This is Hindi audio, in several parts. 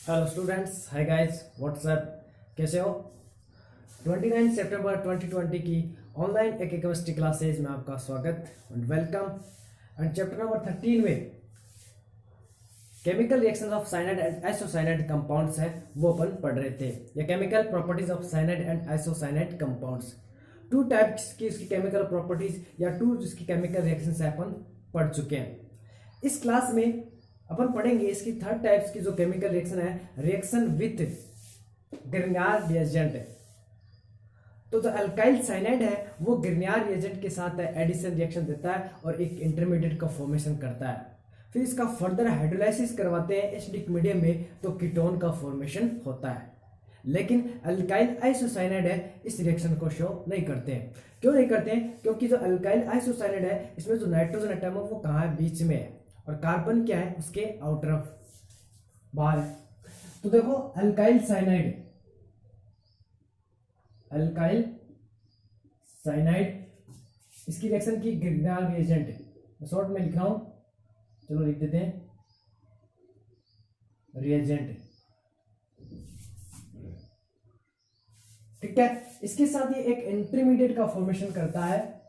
Hello students, hi guys, WhatsApp, कैसे हो। 29 सितंबर 2020 की ऑनलाइन एक केमिस्ट्री क्लासेज में आपका स्वागत and welcome. And chapter number 13 में chemical reactions of cyanide and isocyanide compounds है, वो अपन पढ़ रहे थे। या chemical properties of cyanide and isocyanide compounds, two types की इसकी केमिकल प्रॉपर्टीज या टू जिसकी केमिकल रिएक्शंस है अपन पढ़ चुके हैं। इस क्लास में अपन पढ़ेंगे इसकी थर्ड टाइप्स की जो केमिकल रिएक्शन है, रिएक्शन विथ ग्रिग्नार्ड रिएजेंट। तो जो अल्काइल साइनाइड है वो ग्रिग्नार्ड रिएजेंट के साथ एडिशन रिएक्शन देता है और एक इंटरमीडिएट का फॉर्मेशन करता है। फिर इसका फर्दर हाइड्रोलाइसिस करवाते हैं एसिडिक मीडियम में, तो कीटोन का फॉर्मेशन होता है। लेकिन अल्काइल आइसोसाइनाइड है इस रिएक्शन को शो नहीं करते हैं। क्यों नहीं करते हैं? क्योंकि जो अल्काइल आइसोसाइनाइड है इसमें जो नाइट्रोजन एटम है वो कहाँ है? बीच में है, और कार्बन क्या है? उसके आउटर बाहर है। तो देखो अल्काइल साइनाइड, अल्काइल साइनाइड इसकी रिएक्शन की ग्रिग्नार्ड रिएजेंट, शॉर्ट में लिख रहा हूं, चलो लिख देते हैं रिएजेंट। ठीक है, इसके साथ ये एक इंटरमीडिएट का फॉर्मेशन करता है।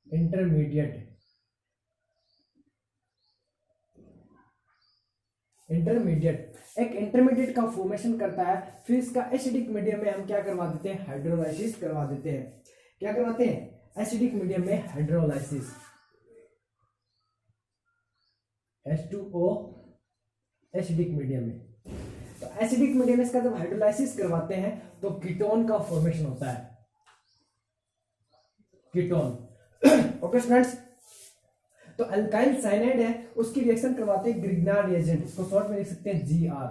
इंटरमीडिएट एक इंटरमीडिएट का फॉर्मेशन करता है। फिर इसका एसिडिक मीडियम में हम क्या करवा देते हैं? हाइड्रोलाइसिस करवा देते हैं। क्या करवाते हैं? एसिडिक मीडियम में हाइड्रोलाइसिस, H2O एसिडिक मीडियम में। तो एसिडिक मीडियम में इसका जब हाइड्रोलाइसिस करवाते हैं तो कीटोन का फॉर्मेशन होता है, कीटोन। ओके स्टूडेंट्स, तो अल्काइल साइनाइड है उसकी रिएक्शन करवाते हैं ग्रिग्नार्ड रिएजेंट, इसको शॉर्ट में लिख सकते हैं GR।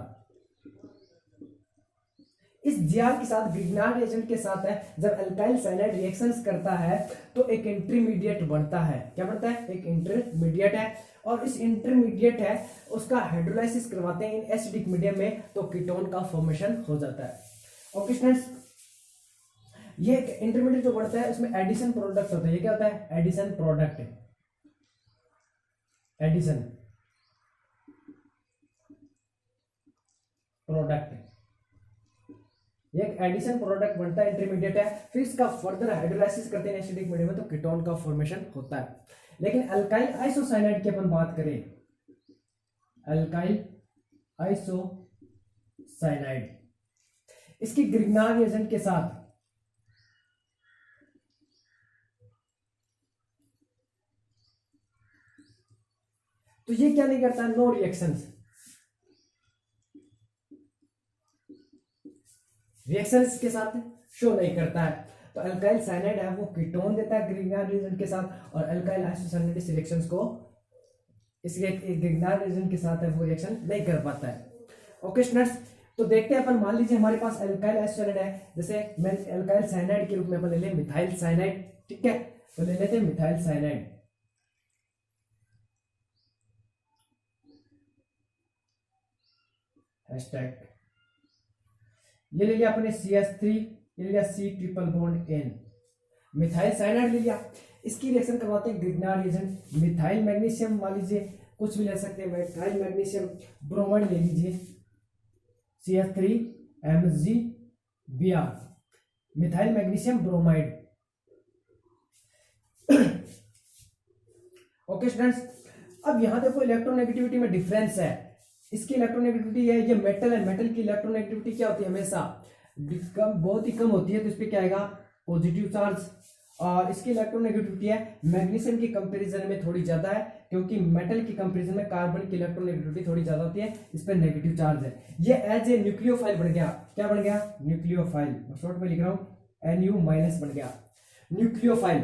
इस GR के साथ, ग्रिग्नार्ड रिएजेंट के साथ है, जब अल्काइल साइनाइड रिएक्शंस करता है तो एक इंटरमीडिएट बनता है। क्या बनता है? एक इंटरमीडिएट है, और इस इंटरमीडिएट है उसका हाइड्रोलाइसिस करवाते हैं इन एसिडिक मीडियम में, तो कीटोन का फॉर्मेशन हो जाता है। ओके स्टूडेंट्स, ये इंटरमीडिएट जो बढ़ता है उसमें एडिशन प्रोडक्ट होता है। ये क्या होता है? एडिशन प्रोडक्ट, एडिशन प्रोडक्ट, ये एक एडिशन प्रोडक्ट बनता है, इंटरमीडिएट है। फिर इसका फर्दर हाइड्रोलाइसिस करते हैं एसिडिक मीडियम में, तो कीटोन का फॉर्मेशन होता है। लेकिन अल्काइल आइसोसाइनाइड की अपन बात करें, अल्काइल आइसोसाइनाइड इसकी ग्रिग्नार्ड रिएजेंट के साथ तो ये क्या नहीं करता? नो रिएक्शंस, रिएक्शंस के साथ शो नहीं करता है। तो अल्काइल साइनाइड है वो कीटोन देता है ग्रिग्नार्ड रिएजेंट के साथ, और अल्काइल आइसोसाइनाइड इस रिएक्शंस को, इसके ग्रिग्नार्ड रिएजेंट के साथ है वो रिएक्शन नहीं कर पाता है। ओके स्टूडेंट्स, तो देखते हैं अपन। मान लीजिए हमारे पास अल्काइल आइसोसाइनाइड है, जैसे मैं अल्काइल साइनाइड के रूप में अपन ले लें मिथाइल साइनाइड। ठीक है, तो ले लेते हैं मिथाइल साइनाइड। हैशटैग ये ले लिया अपने CH3, ये ले लिया C triple bond N, methyl cyanide ले लिया। इसकी रिएक्शन करवाते हैं ग्रिग्नार्ड रिएजेंट। मिथाइल मैग्नीशियम मान लीजिए, कुछ भी ले सकते हैं, मिथाइल मैग्नीशियम ब्रोमाइड ले लीजिए, CH3MgBr, methyl magnesium bromide. Okay students, अब यहां देखो इलेक्ट्रोनेगेटिविटी में डिफरेंस है। इसकी इलेक्ट्रोनेगेटिविटी है, ये मेटल है, मेटल की इलेक्ट्रोनेगेटिविटी क्या होती है? हमेशा बहुत ही कम होती है, तो इस पे क्या आएगा? Positive charge. और इसकी इलेक्ट्रोनेगेटिविटी है मैग्नीशियम की कंपैरिजन में थोड़ी ज्यादा है, क्योंकि मेटल की कंपैरिजन में कार्बन की इलेक्ट्रोनेगेटिविटी थोड़ी ज्यादा होती है, इस पे नेगेटिव चार्ज है। ये एज ए न्यूक्लियोफाइल बन गया। क्या बन गया? न्यूक्लियोफाइल, शॉर्ट में लिख रहा हूं Nu- बन गया, न्यूक्लियोफाइल।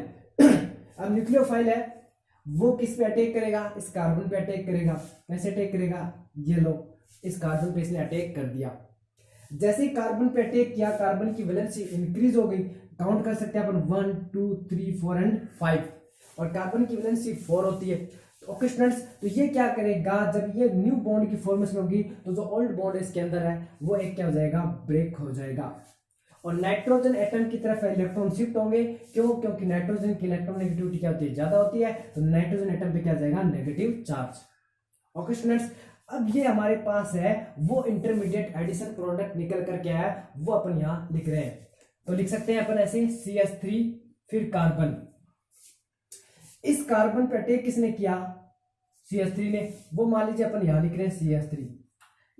अब न्यूक्लियोफाइल है वो किस पे अटैक करेगा? इस कार्बन पे अटैक करेगा। कैसे अटैक करेगा? ये लो, इस कार्बन पे इसने अटैक कर दिया। जैसे ही कार्बन पे अटैक किया, कार्बन की वैलेंसी इंक्रीज हो गई। काउंट कर सकते हैं अपन 1 2 3 4 एंड 5, और कार्बन की वैलेंसी 4 होती है। ओके स्टूडेंट्स, तो ये क्या करेगा? जब ये न्यू बॉन्ड की फॉर्मेशन होगी तो जो ओल्ड बॉन्ड इसके अंदर है वो एक क्या हो जाएगा? ब्रेक हो जाएगा, और नाइट्रोजन एटम की तरफ इलेक्ट्रॉन शिफ्ट होंगे। क्यों? क्योंकि नाइट्रोजन की इलेक्ट्रोनेगेटिविटी क्या होती है? ज्यादा होती है, तो नाइट्रोजन एटम पे क्या जाएगा? Negative charge. ओके स्टूडेंट्स, अब ये हमारे पास है वो इंटरमीडिएट एडिशन प्रोडक्ट निकल कर क्या है वो अपन यहाँ लिख रहे हैं। तो लिख सकते हैं अपन ऐसे CH3 फिर कार्बन, इस कार्बन पे अटैक किसने किया, CH3 ने, वो मान लीजिए अपन यहाँ लिख रहे हैं CH3,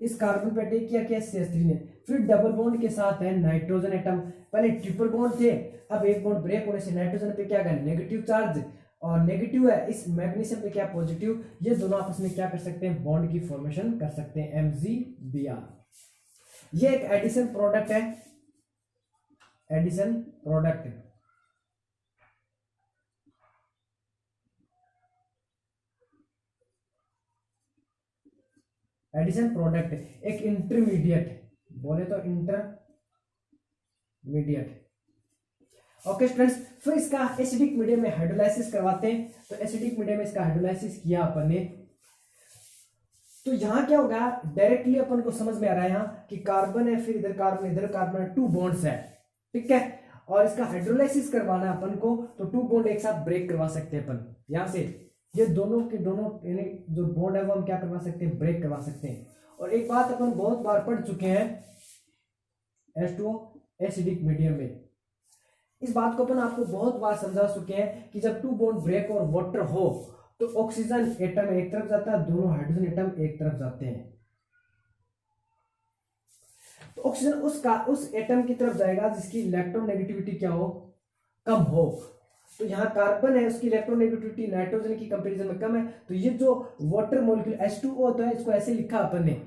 इस कार्बन पे अटैक किया क्या CH3 ने, फिर डबल बॉन्ड के साथ है नाइट्रोजन एटम, पहले ट्रिपल बॉन्ड थे, अब एक बॉन्ड ब्रेक होने से नाइट्रोजन पे क्या है नेगेटिव चार्ज और नेगेटिव है, इस मैग्नीशियम पे क्या पॉजिटिव, ये दोनों आपस में क्या कर सकते हैं बॉन्ड की फॉर्मेशन कर सकते हैं MgBr। ये एक एडिशन प्रोडक्ट है, एडिशन प्रोडक्ट। एडिशन प्रोडक्ट एक इंटरमीडिएट, बोले तो इंटरमीडिएट। ओके स्टूडेंट्स, फिर इसका एसिडिक मीडियम में हाइड्रोलाइसिस करवाते हैं। तो एसिडिक मीडियम में इसका हाइड्रोलाइसिस किया अपन ने, तो यहां क्या होगा डायरेक्टली अपन को समझ में आ रहा है यहाँ कि कार्बन है, फिर इधर कार्बन है, 2 बॉन्ड्स है, ठीक है, और इसका हाइड्रोलाइसिस करवाना अपन को, तो 2 बॉन्ड एक साथ ब्रेक करवा सकते हैं अपन यहां से, ये दोनों के दोनों जो बॉन्ड है वो हम क्या करवा सकते हैं ब्रेक करवा सकते हैं। और एक बात अपन बहुत बार पढ़ चुके हैं H2O एसिडिक मीडियम में, इस बात को अपन आपको बहुत बार समझा चुके हैं कि जब 2 बॉन्ड ब्रेक और वाटर हो तो ऑक्सीजन एटम एक तरफ जाता है, दोनों हाइड्रोजन एटम एक तरफ जाते हैं, तो ऑक्सीजन उस एटम की तरफ जाएगा जिसकी इलेक्ट्रोनेगेटिविटी क्या हो, कम हो। तो यहाँ कार्बन है, उसकी इलेक्ट्रोनेगेटिविटी नाइट्रोजन की कंपैरिजन में कम है, तो ये जो वाटर मॉलिक्यूल H2O होता है, इसको ऐसे लिखा अपन ने,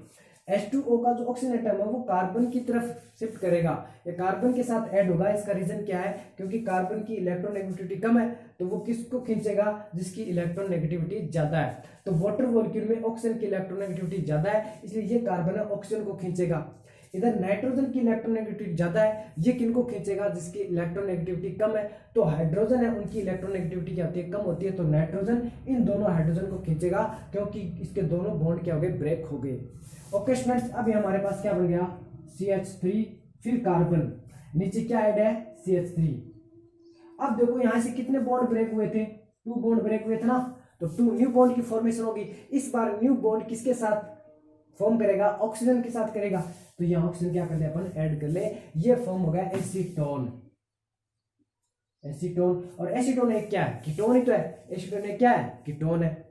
H2O का जो ऑक्सीजन एटम है वो कार्बन की तरफ शिफ्ट करेगा, ये कार्बन के साथ ऐड होगा। इसका रीजन क्या है, क्योंकि कार्बन की इलेक्ट्रोनेगेटिविटी कम है, तो वो किसको खींचेगा, जिसकी इलेक्ट्रोनेगेटिविटी ज्यादा है। तो वाटर मॉलिक्यूल में ऑक्सीजन की इलेक्ट्रोनेगेटिविटी ज्यादा है, इसलिए ये कार्बन है ऑक्सीजन को खींचेगा। इधर नाइट्रोजन की इलेक्ट्रोनेगेटिविटी ज्यादा है, ये किनको खींचेगा, जिसकी इलेक्ट्रोनेगेटिविटी कम है। तो हाइड्रोजन है, उनकी इलेक्ट्रोनेगेटिविटी क्या होती है, कम होती है, तो नाइट्रोजन इन दोनों हाइड्रोजन को खींचेगा, क्योंकि इसके दोनों बॉन्ड क्या हो गए, ब्रेक हो गए। ओके स्टूडेंट्स, अभी हमारे पास क्या बन गया, CH3 फिर कार्बन, नीचे क्या ऐड है, CH3। अब देखो यहां से कितने बॉन्ड ब्रेक हुए थे, 2 बॉन्ड ब्रेक हुए थे ना, तो 2 न्यू बॉन्ड की फॉर्मेशन होगी। इस बार न्यू बॉन्ड किसके साथ फॉर्म करेगा, ऑक्सीजन के साथ करेगा, तो यहाँ ऑक्सीजन क्या कर ले अपन ऐड कर ले, ये फॉर्म हो गया एसीटोन। एसीटोन, और एसीटोन एक क्या है, कीटोन ही तो है, एसीटोन एक क्या है, कीटोन है।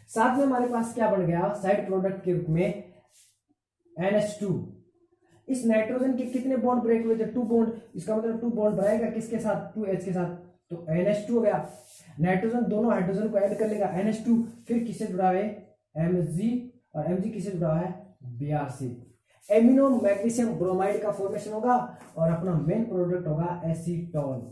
साथ में हमारे पास क्या बन गया साइड प्रोडक्ट के रूप में NH2। इस नाइट्रोजन के कितने बॉन्ड ब्रेक हुए थे, 2 बॉन्ड, इसका मतलब 2 बॉन्ड बनाएगा किसके साथ, 2H के साथ, तो NH2 हो गया। नाइट्रोजन दोनों हाइड्रोजन को ऐड कर लेगा NH2, फिर किससे जुड़ा है, Mg, और Mg किससे जुड़ा है, Br से। एमिनो मैग्नीशियम ब्रोमाइड का फॉर्मेशन होगा और अपना मेन प्रोडक्ट होगा एसीटोन।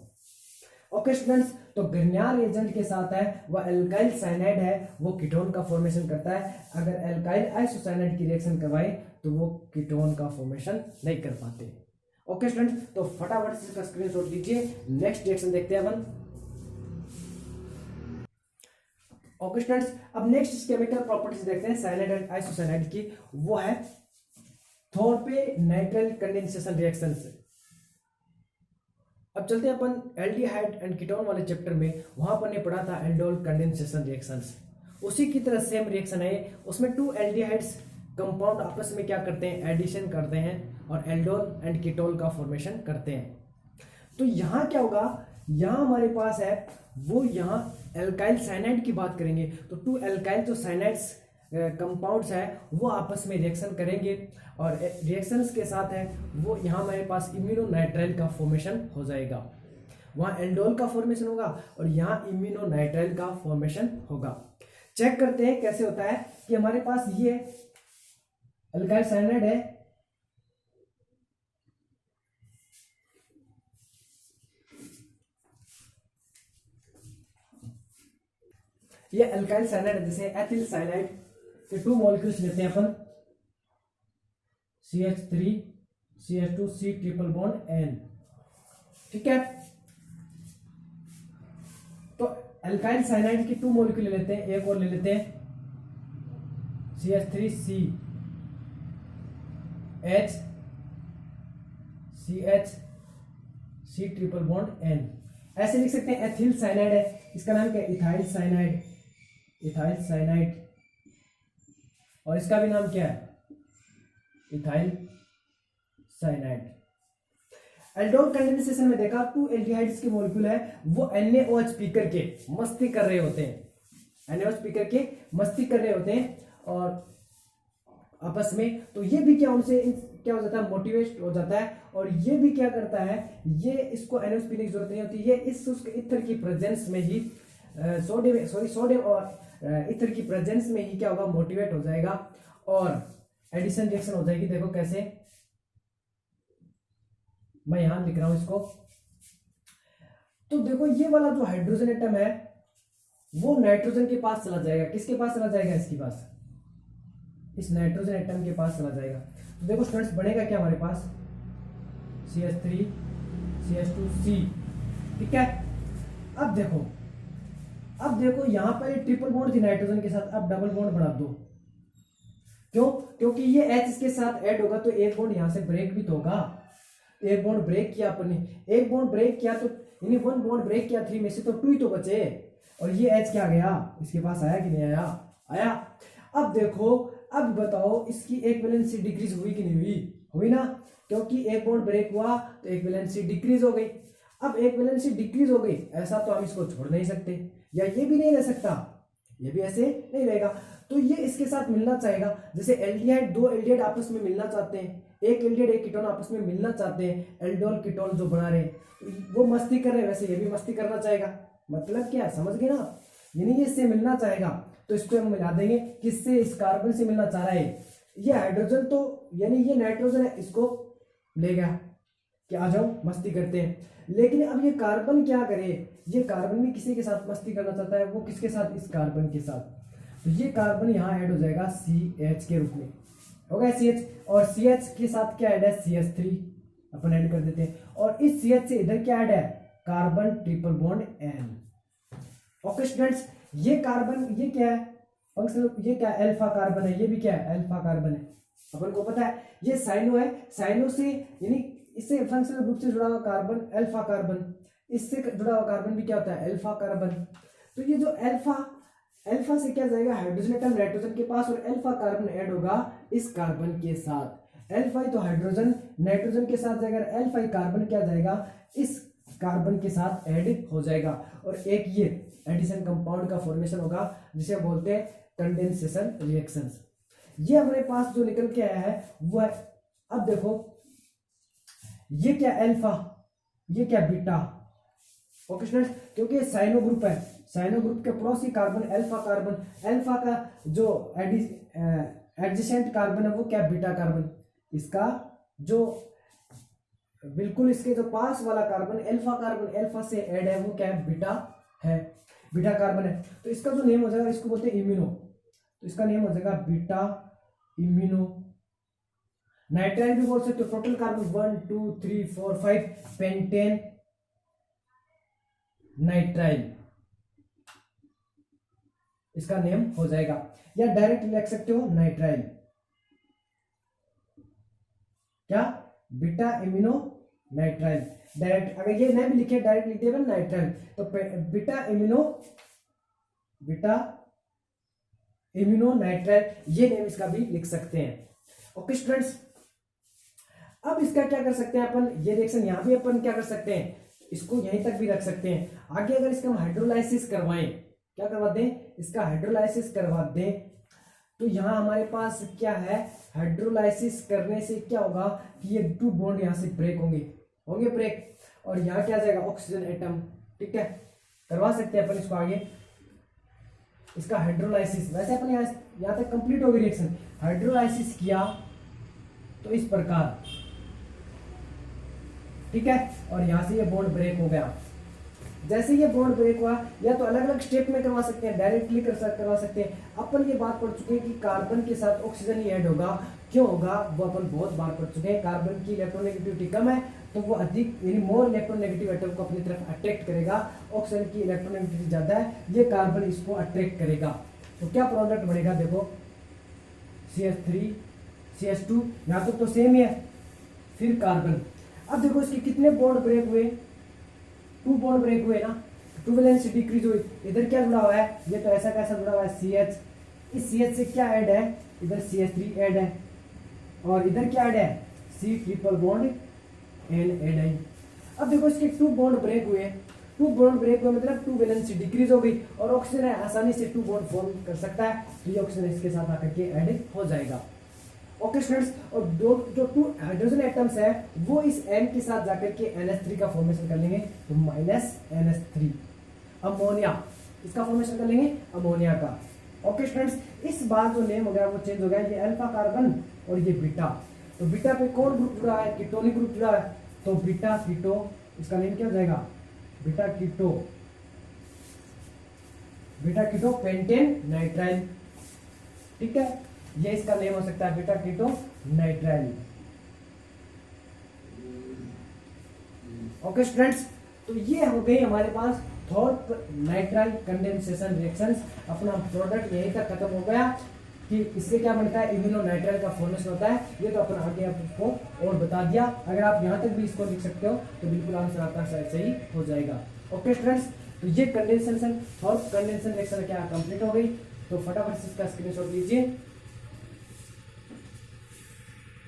ओके स्टूडेंट्स, तो ग्रिग्नार एजेंट के साथ है वह एल्काइल साइनाइड है, वो कीटोन का फॉर्मेशन करता है। अगर एल्काइल आइसोसाइनाइड की रिएक्शन करवाए तो वो कीटोन का फॉर्मेशन नहीं कर पाते। ओके स्टूडेंट्स, तो फटाफट से इसका स्क्रीनशॉट लीजिए, नेक्स्ट रिएक्शन देखते हैं अपन। ओके स्टूडेंट्स, अब नेक्स्ट केमिकल प्रॉपर्टीज देखते हैं साइनाइड एंड आइसोसाइनाइड की, वो है थोरपे नाइट्राइल कंडेंसेशन रिएक्शन से। अब चलते हैं अपन एल्डिहाइड एंड कीटोन वाले चैप्टर में, वहां पर ने पढ़ा था एल्डोल कंडेंसेशन रिएक्शंस, उसी की तरह सेम रिएक्शन है। उसमें 2 एल्डिहाइड्स कंपाउंड आपस में क्या करते हैं, एडिशन करते हैं और एल्डोल एंड कीटोन का फॉर्मेशन करते हैं। तो यहाँ क्या होगा, यहाँ हमारे पास है वो, यहाँ एल्काइल साइनाइड की बात करेंगे, तो 2 एल्काइल जो साइनाइड्स कंपाउंड्स है वो आपस में रिएक्शन करेंगे, और रिएक्शंस के साथ है वो यहाँ हमारे पास इम्यूनोनाइट्राइल का फॉर्मेशन हो जाएगा। वहाँ एल्डोल का फॉर्मेशन होगा और यहाँ इम्यूनोनाइट्राइल का फॉर्मेशन होगा। चेक करते हैं कैसे होता है, कि हमारे पास ये एल्काइल साइनाइड है, ये एल्काइल साइनाइड है, जैसे एथिल साइनाइड के 2 मॉलिक्यूल्स लेते हैं अपन, CH3 CH2 C triple bond N, ठीक है। तो एल्काइल साइनाइड की 2 मॉलिक्यूल ले लेते हैं, एक और ले लेते हैं CH3 C H CH C triple bond N, ऐसे लिख सकते हैं। एथिल साइनाइड है, इसका नाम क्या है, इथाइल साइनाइड, इथाइल साइनाइड। और इसका भी नाम क्या है, इथाइल साइनाइड। एल्डोल कंडेंसेशन में देखा 2 एल्डिहाइड्स के मॉलिक्यूल है वो NaOH पी करके मस्ती कर रहे होते हैं, NaOH पी करके मस्ती कर रहे होते हैं और आपस में, तो ये भी क्या उनसे क्या हो जाता है, मोटिवेट हो जाता है। और ये भी क्या करता है, ये इसको NaOH पीने की जरूरत नहीं होती, ये इस उसके ईथर की प्रेजेंस में ही सोडियम और ईथर की प्रेजेंस में ही क्या होगा, मोटिवेट हो जाएगा और एडिशन रिएक्शन हो जाएगी। देखो कैसे, मैं यहां लिख रहा हूं इसको। तो देखो ये वाला जो हाइड्रोजन एटम है वो नाइट्रोजन के पास चला जाएगा, किसके पास चला जाएगा, इसके पास, इस नाइट्रोजन एटम के पास चला जाएगा। तो देखो स्टूडेंट्स बनेगा क्या हमारे पास, CH3 CH2C, ठीक है। अब देखो यहां पर ये ट्रिपल बॉन्ड थी नाइट्रोजन के साथ, अब डबल बॉन्ड बना दो। क्यों, क्योंकि ये H इसके साथ ऐड होगा तो एक बॉन्ड यहां से ब्रेक भी तो होगा, एक बॉन्ड ब्रेक किया अपन ने, एक बॉन्ड ब्रेक किया तो यानी 1 बॉन्ड ब्रेक किया 3 में से तो 2 ही तो बचे, और ये H क्या गया, इसके पास आया कि नहीं आया, आया। अब देखो, अब बताओ इसकी एक वैलेंसी डिक्रीज हुई कि नहीं हुई, हुई ना, क्योंकि एक बॉन्ड ब्रेक हुआ तो एक वैलेंसी डिक्रीज हो गई। अब एक वैलेंसी डिक्रीज हो गई, ऐसा तो हम इसको छोड़ नहीं सकते, या ये भी नहीं रह सकता, ये भी ऐसे नहीं रहेगा, तो ये इसके साथ मिलना चाहेगा। जैसे एल्डिहाइड, 2 एल्डिहाइड आपस में मिलना चाहते हैं, एक एल्डिहाइड एक कीटोन आपस में मिलना चाहते हैं, एल्डोल कीटोन जो बना रहे हैं वो मस्ती कर रहे हैं, वैसे ये भी मस्ती करना चाहेगा। मतलब क्या, समझ गए ना, यानी ये इससे मिलना चाहेगा तो इसको हम मिला देंगे, किससे, इस कार्बन से मिलना चाह रहा है। ये हाइड्रोजन तो यानी ये नाइट्रोजन है, इसको ले गया कि आ जाओ मस्ती करते हैं। लेकिन अब ये कार्बन क्या करे, ये कार्बन भी किसी के साथ मस्ती करना चाहता है, वो किसके साथ, इस कार्बन के साथ। तो ये कार्बन यहाँ ऐड हो जाएगा CH के रूप में, हो गया CH, और CH के साथ क्या ऐड है, CH3 अपन ऐड कर देते हैं, और इस CH से इधर क्या ऐड है, carbon triple bond N। Okay students, ये कार्बन, ये क्या है फंक्शनल, ये क्या अल्फा कार्बन है, ये भी क्या है, अल्फा कार्बन है, अपन को पता है। ये साइनो है, साइनो से यानी इससे फंक्शनल ग्रुप से जुड़ा हुआ कार्बन अल्फा कार्बन, इससे जुड़ा हुआ कार्बन भी क्या होता है, अल्फा कार्बन। तो ये जो अल्फा से क्या जाएगा, हाइड्रोजन एटम नाइट्रोजन के पास, और अल्फा कार्बन ऐड होगा इस कार्बन के साथ। अल्फा तो हाइड्रोजन नाइट्रोजन के साथ जाएगा, अल्फा कार्बन क्या जाएगा, इस कार्बन के साथ ऐड हो जाएगा, और एक ये एडिशन कंपाउंड का फॉर्मेशन होगा जिसे बोलते हैं कंडेंसेशन रिएक्शंस। ये हमारे पास जो निकल के आया है वो है, अब देखो ये क्या अल्फा, ये क्या बीटा। ओके स्टूडेंट्स, क्योंकि ये साइनो ग्रुप है, साइनो ग्रुप के पड़ोसी कार्बन अल्फा कार्बन, अल्फा का जो एडजेसेंट कार्बन है वो क्या, बीटा कार्बन, इसका जो बिल्कुल इसके जो पास वाला कार्बन अल्फा कार्बन, अल्फा से ऐड है वो क्या है, बीटा है, बीटा कार्बन है। तो इसका जो नेम हो जाएगा, इसको बोलते हैं इम्यूनो, तो इसका नेम हो जाएगा बीटा इम्यूनो। नाइट्राइल भी बोल सकते हो, टोटल कार्बन 1 2 3 4 5 पेंटेन नाइट्राइल, इसका नेम हो जाएगा, या डायरेक्ट लिख सकते हो नाइट्राइल, क्या, बीटा इम्यूनो नाइट्राइल। डायरेक्ट अगर ये नहीं भी लिखे, डायरेक्ट लिख दिया नाइट्राइल, तो बीटा इम्यूनो नाइट्राइल, ये नेम इसका भी लिख सकते हैं। ओके स्टूडेंट्स, अब इसका क्या कर सकते हैं अपन, ये रिएक्शन यहां भी अपन क्या कर सकते हैं, इसको यहीं तक भी रख सकते हैं। आगे अगर इसका हम हाइड्रोलाइसिस करवाएं, क्या करवा दें, इसका हाइड्रोलाइसिस करवा दें, तो यहां हमारे पास क्या है, हाइड्रोलाइसिस करने से क्या होगा कि ये 2 बॉन्ड यहां से ब्रेक होंगे ब्रेक, और यहां क्या जाएगा, ऑक्सीजन एटम, ठीक है, करवा सकते हैं अपन इसको आगे, इसका हाइड्रोलाइसिस। वैसे अपन यहां तक कंप्लीट हो गई रिएक्शन, हाइड्रोलाइसिस किया तो इस प्रकार, ठीक है, और यहां से ये बॉन्ड ब्रेक हो गया। जैसे ये बॉन्ड ब्रेक हुआ, या तो अलग अलग स्टेप में करवा सकते हैं, डायरेक्टली करवा सकते हैं। अपन ये बात पढ़ चुके हैं कि कार्बन के साथ ऑक्सीजन ही ऐड होगा, क्यों होगा वो अपन बहुत बार पढ़ चुके हैं। कार्बन की इलेक्ट्रोनेगेटिविटी कम है तो वो अधिक यानी मोर इलेक्ट्रोनेगेटिव एटम को अपनी तरफ अट्रैक्ट करेगा, ऑक्सीजन की इलेक्ट्रोनेगेटिविटी ज्यादा है, ये कार्बन इसको अट्रैक्ट करेगा। तो क्या प्रोडक्ट बनेगा, देखो CH3 CH2, यहाँ तक तो सेम ही है, फिर कार्बन। अब देखो इसके कितने बॉन्ड ब्रेक हुए, 2 बॉन्ड ब्रेक हुए ना, 2 वैलेंसी डिक्रीज हुई। इधर क्या जुड़ा हुआ है, ये तो ऐसा कैसा जुड़ा हुआ है, CH, इस CH से क्या ऐड है, इधर CH3 ऐड है और इधर क्या ऐड है, C triple bond N add है। अब देखो इसके 2 बॉन्ड ब्रेक हुए, 2 बॉन्ड ब्रेक हुए मतलब 2 वैलेंसी डिक्रीज हो गई और ऑक्सीजन है आसानी से 2 बॉन्ड फॉर्म कर सकता है, तो ये ऑक्सीजन इसके साथ आकर के ऐड हो जाएगा। ओके स्टूडेंट्स, और जो 2 हाइड्रोजन एटम्स है वो इस N के साथ जाकर के NH3 का फॉर्मेशन कर लेंगे, तो -NH3 अमोनिया, इसका फॉर्मेशन कर लेंगे अमोनिया का। ओके स्टूडेंट्स, इस बार जो नेम हो गया वो चेंज हो गया, ये अल्फा कार्बन और ये बीटा, तो बीटा पे कौन ग्रुप जुड़ा है, कीटोनिक ग्रुप जुड़ा है, तो बीटा कीटो, इसका नेम क्या हो जाएगा, beta keto, beta keto pentane nitrile, ठीक है, ये इसका नेम हो सकता है beta keto nitrile. Okay students, तो ये हो गई हमारे पास थॉर्प नाइट्राइल कंडेंसेशन रिएक्शंस। अपना प्रोडक्ट यहीं तक खत्म हो गया कि इससे क्या बनता है, इम्यूनो नाइट्राइल का फॉर्मेशन होता है, ये तो अपन आगे आपको और बता दिया। अगर आप यहाँ तक भी इसको लिख सकते हो तो बिल्कुल आंसर आपका सही हो जाएगा। ओके स्टूडेंट्स, तो ये कंडेंसेशन थॉर्प कंडेंसेशन रिएक्शन क्या कंप्लीट हो गई, तो फटाफट से इसका स्क्रीनशॉट लीजिए